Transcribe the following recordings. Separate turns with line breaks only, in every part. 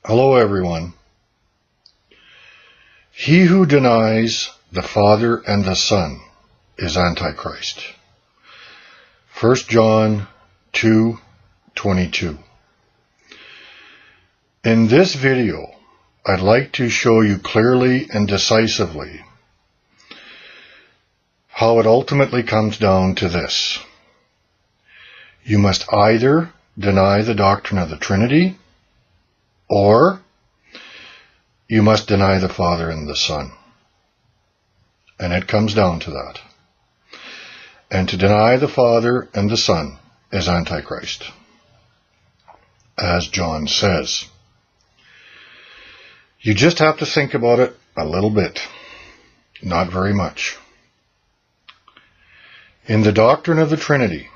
Hello everyone. He who denies the Father and the Son is Antichrist. 1 John 2:22. In this video, I'd like to show you clearly and decisively how it ultimately comes down to this. You must either deny the doctrine of the Trinity, or you must deny the Father and the Son. And it comes down to that. And to deny the Father and the Son is Antichrist, as John says. You just have to think about it a little bit, not very much. In the doctrine of the Trinity,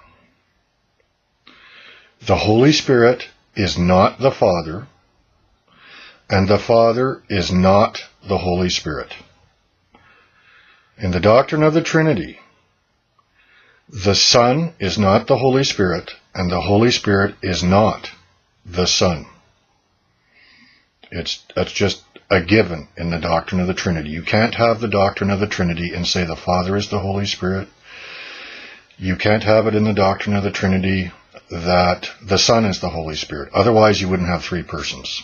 the Holy Spirit is not the Father, and the Father is not the Holy Spirit. In the doctrine of the Trinity, the Son is not the Holy Spirit, and the Holy Spirit is not the Son. That's just a given in the doctrine of the Trinity. You can't have the doctrine of the Trinity and say the Father is the Holy Spirit. You can't have it in the doctrine of the Trinity that the Son is the Holy Spirit. Otherwise, you wouldn't have three persons.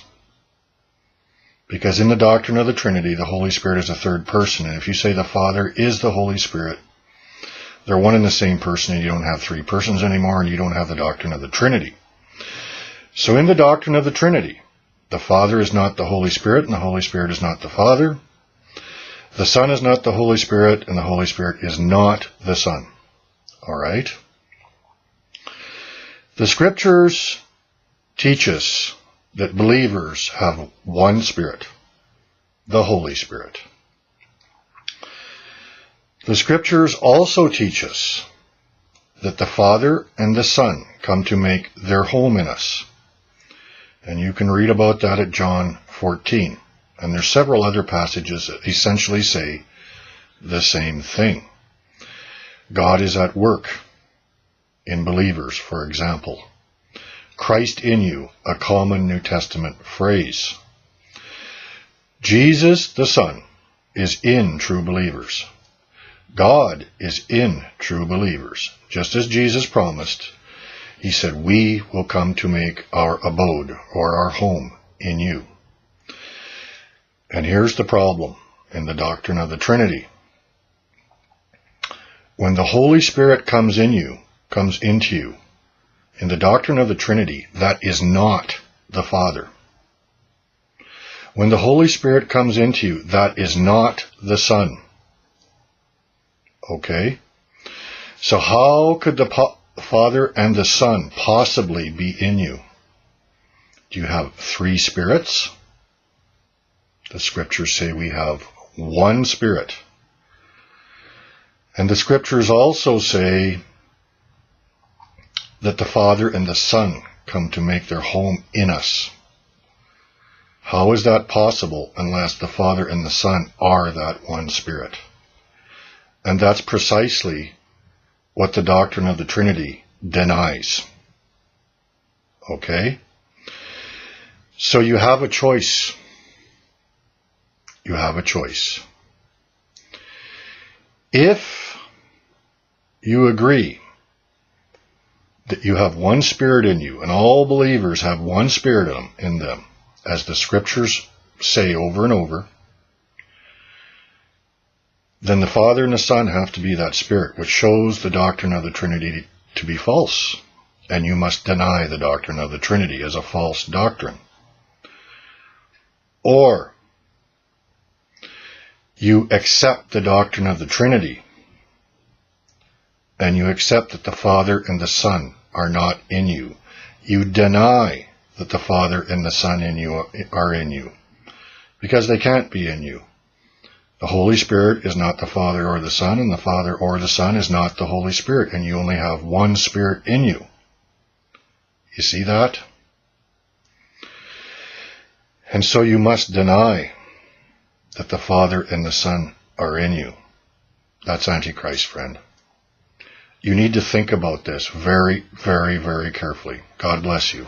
Because in the doctrine of the Trinity, the Holy Spirit is a third person. And if you say the Father is the Holy Spirit, they're one and the same person, and you don't have three persons anymore, and you don't have the doctrine of the Trinity. So in the doctrine of the Trinity, the Father is not the Holy Spirit, and the Holy Spirit is not the Father. The Son is not the Holy Spirit, and the Holy Spirit is not the Son. All right? The Scriptures teach us that believers have one Spirit, the Holy Spirit. The Scriptures also teach us that the Father and the Son come to make their home in us. And you can read about that at John 14. And there's several other passages that essentially say the same thing. God is at work in believers, for example. Christ in you, a common New Testament phrase. Jesus, the Son, is in true believers. God is in true believers. Just as Jesus promised, he said, we will come to make our abode or our home in you. And here's the problem in the doctrine of the Trinity. When the Holy Spirit comes into you, in the doctrine of the Trinity, that is not the Father. When the Holy Spirit comes into you, that is not the Son. Okay? So how could the Father and the Son possibly be in you? Do you have three spirits? The Scriptures say we have one Spirit. And the Scriptures also say that the Father and the Son come to make their home in us. How is that possible unless the Father and the Son are that one Spirit? And that's precisely what the doctrine of the Trinity denies. Okay? So you have a choice. You have a choice. If you agree that you have one Spirit in you, and all believers have one Spirit in them, as the Scriptures say over and over, then the Father and the Son have to be that Spirit, which shows the doctrine of the Trinity to be false. And you must deny the doctrine of the Trinity as a false doctrine. Or you accept the doctrine of the Trinity, and you accept that the Father and the Son are not in you. You deny that the Father and the Son in you are in you, because they can't be in you. The Holy Spirit is not the Father or the Son, and the Father or the Son is not the Holy Spirit, and you only have one Spirit in you. You see that? And so you must deny that the Father and the Son are in you. That's Antichrist, friend. You need to think about this very, very, very carefully. God bless you.